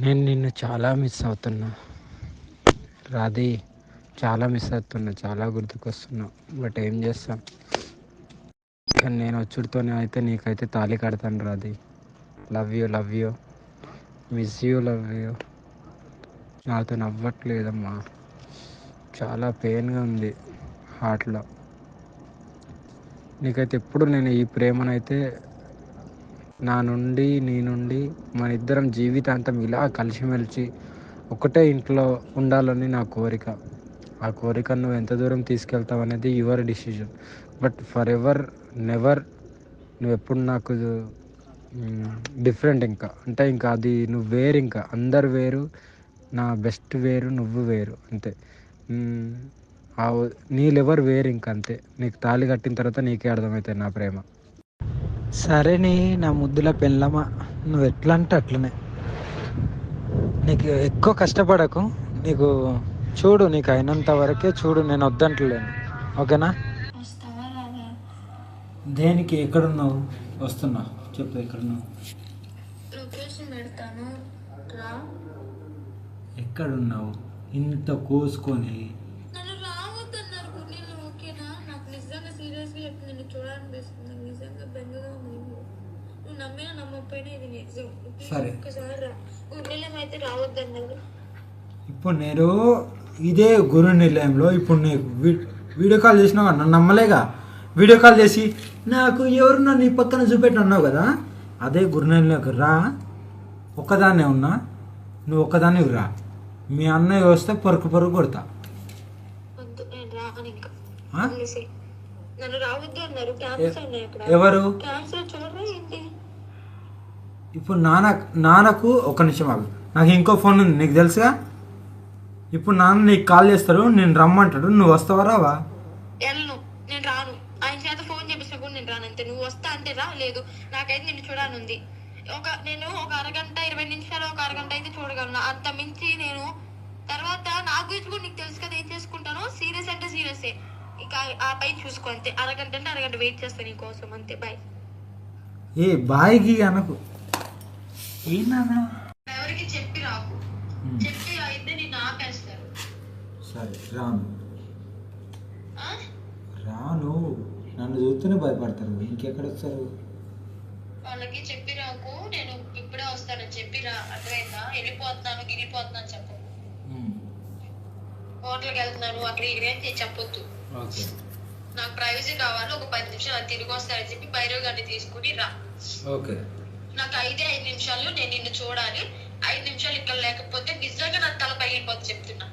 నేను నిన్ను చాలా మిస్ అవుతున్నా రాధి. చాలా మిస్ అవుతున్నా, చాలా గుర్తుకొస్తున్నా. బట్ ఏం చేస్తాం, కానీ నేను వచ్చుడితోనే అయితే నీకైతే తాళి కడతాను Radhi. Love you, love you, miss you, love you. నాతో నవ్వట్లేదమ్మా, చాలా పెయిన్గా ఉంది హార్ట్లో. నీకైతే ఎప్పుడు నేను ఈ ప్రేమనైతే నీ నుండి మన ఇద్దరం జీవితాంతం ఇలా కలిసిమెలిసి ఒకటే ఇంట్లో ఉండాలని నా కోరిక. ఆ కోరికను నువ్వు ఎంత దూరం తీసుకెళ్తావు అనేది your decision. But for ever never నువ్వు ఎప్పుడు నాకు డిఫరెంట్. ఇంకా అంటే ఇంకా అది నువ్వు వేరు, ఇంకా అందరు వేరు, నా బెస్ట్ వేరు, నువ్వు వేరు అంతే. నీళ్ళెవరు వేరు, ఇంక అంతే. నీకు తాళి కట్టిన తర్వాత నీకే అర్థమవుతుంది నా ప్రేమ. సరే నీ నా ముద్దుల పెళ్ళమా, నువ్వు ఎట్లా అంటే అట్లనే. నీకు ఎక్కువ కష్టపడకు, నీకు చూడు, నీకు అయినంత వరకే చూడు, నేను వద్దంటలేను. ఓకేనా? దేనికి? ఎక్కడున్నావు? వస్తున్నా, చెప్పు ఎక్కడున్నావు? ఎక్కడున్నావు? ఇంత కోసుకొని సరే. ఇప్పుడు నేను ఇదే గురు నిలయంలో ఇప్పుడు నీకు వీడియో కాల్ చేసినావు, నన్ను నమ్మలేగా. వీడియో కాల్ చేసి నాకు ఎవరు నన్ను నీ పక్కన చూపెట్టి అన్నావు కదా, అదే గురు నిలయంలోకి రా. ఒక్కదాన్నే ఉన్నా, నువ్వు ఒక్కదాన్ని రా. మీ అన్నయ్య వస్తే పొరకు కొడతా. ఎవరు? ఇప్పుడు నాన్నకు ఒక నిమిషం ఆగు, నాకు ఇంకో ఫోన్ ఉంది, నీకు తెలుసుగా. ఇప్పుడు నాన్న నీకు కాల్ చేస్తాడు, నేను రమ్మంటాడు, నువ్వు వస్తావా రావా? నేను రాను. ఆయన చేత ఫోన్ చేపించినా కూడా నేను రాను అంతే. నువ్వు వస్తా అంటే రా, లేదు నాకైతే నిన్ను చూడాలనుంది. నేను ఒక అరగంట 20 నిమిషాలు, ఒక అరగంట అయితే చూడగలను. అంత మించి నేను తర్వాత నా గురించి కూడా నీకు తెలుసు కదా, ఏం చేసుకుంటాను. సీరియస్ అంటే సీరియసే, ఇంకా ఆ పై చూసుకో అంతే. అరగంట అంటే అరగంట వెయిట్ చేస్తాను నీ కోసం అంతే. బాయ్. ఏ బాయ్కి అనకు, ఎవరికి చెప్పి రాకు, చెప్పి అయితే నేను ఆపేస్తారు. సరే రాను, నన్ను చూస్తూనే భయపడతారు, ఇంకెక్కడ వస్తారు? వాళ్ళకి చెప్పి రాకు, నేను ఇప్పుడే వస్తానని చెప్పిరా, అర్థమైందా? వెళ్ళిపోతున్నాను చెప్పు. హోటల్కి వెళ్తున్నాను అక్కడ ఇక్కడ చెప్పొద్దు. నాకు ప్రైవసీ కావాలి, ఒక 10 నిమిషాలు తిరిగి వస్తానని చెప్పి భైరవ్ గారిని తీసుకుని రా. నాకు 5 నిమిషాలు నేను నిన్ను చూడాలి. 5 నిమిషాలు ఇక్కడ లేకపోతే నిజంగా నా తల పగిలిపోద్ది చెప్తున్నా.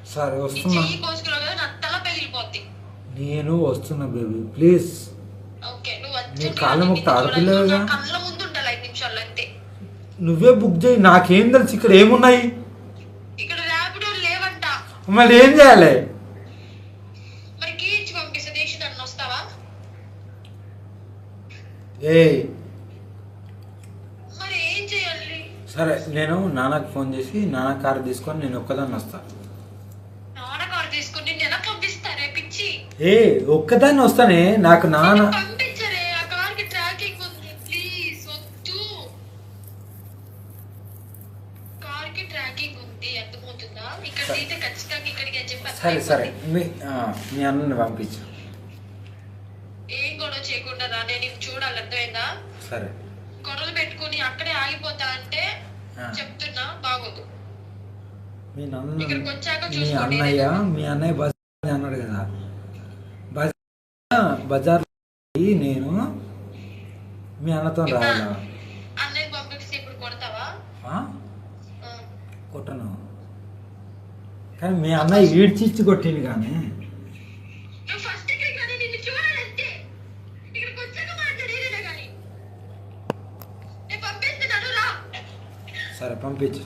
చెయ్యి కోసుకున్నావు కదా, నా తల పగిలిపోద్ది. నేను వస్తున్నా బేబీ, ప్లీజ్. ఓకే, నువ్వు కళ్ళ ముందు ఉండాలి 5 నిమిషాలు అంతే. నువ్వే బుక్ చేయి, నాకేం తెలుసు ఇక్కడ ఏమున్నాయి. ఇక్కడ ర్యాపిడో లేవంట. మళ్ళీ ఏం చేయాలి? మరి కీ ఇచ్చి పంపిస్తే దీక్షిత్ వస్తావా? మరి ఏం చేయాలి? సరే, నేను నాన్నకి ఫోన్ చేసి నాన్న కారు తీసుకొని నేను ఒక్కదాన్ని వస్తా. నాన్న కారు తీసుకొని నేను ఎలా పంపిస్తారే పిచ్చి? ఒక్కదాన్ని వస్తానే, నాకు నాన్న పంపించరే. ఆ కార్కి ట్రాకింగ్ ఉంది, ప్లీజ్ వద్దు. కార్కి ట్రాకింగ్ ఉంది, అర్థమవుతుందా? ఇక్కడ అయితే ఖచ్చితంగా ఇక్కడికి అని చెప్పి. సరే మీ అన్నని పంపించు. ఏం గొడవ చేయకుండా రా, నేను చూడాలి, అర్థమైందా? సరే. గొడవలు పెట్టుకుని అక్కడే ఆగిపోతా అంటే చెప్తున్నా, బాగోదు. ఇక్కడికి వచ్చాక మీ అన్నయ్య బజార్ అన్నాడు కదా, బజార్ నేను మీ అన్నతో రావాలా? అన్నయ్య పంపిస్తే ఇప్పుడు కొడతావా? కొట్టను, కానీ మీ అన్నయ్య ఈడ్చిచ్చి కొట్టింది. కానీ సరే పంపించు.